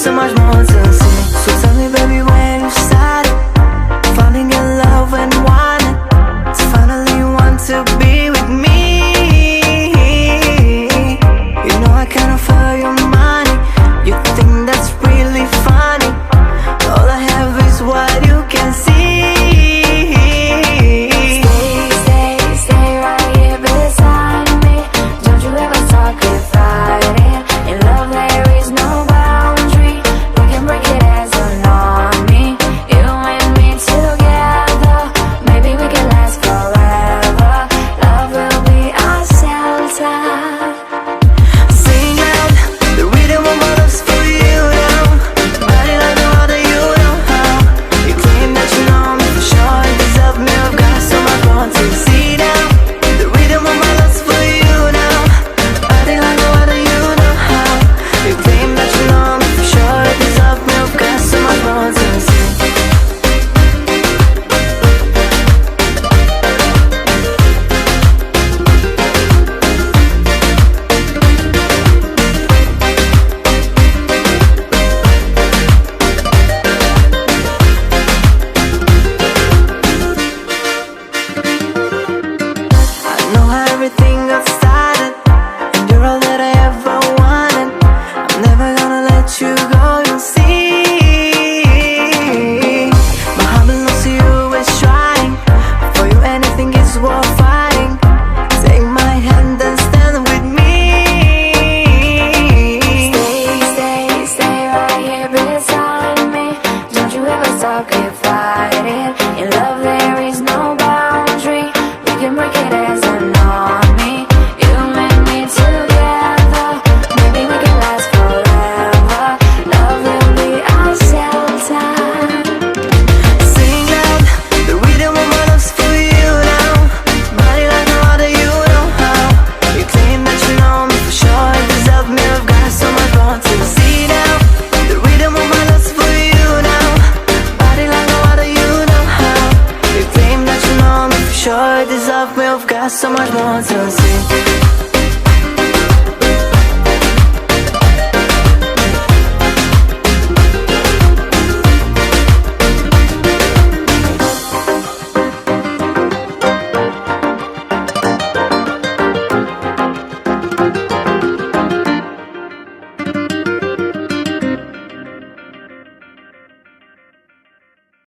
so much more to see. So tell me baby when you started falling in love and wanted to finally want to be with me. You know I can't offer you money, you think that's really funny. All I have is what you can see. Everything got started, and you're all that I ever wanted. I'm never gonna let you go, you'll see. My heart belongs to you, it's trying. For you anything is worth fighting. Take my hand and stand with me. Stay right here beside me. Don't you ever stop, keep fighting. In love there is no boundary. We can break it as an army. You and me together, maybe we can last forever. Love will be our shelter. Sing loud, the rhythm of my love's for you now. Body like no other, you know how. You claim that you know me for sure. It deserve me, I've got so much more to see now. The rhythm of my love's for you now. Body like no other, you know how. You claim that you know me for sure. It deserve me, I've got so much more to see.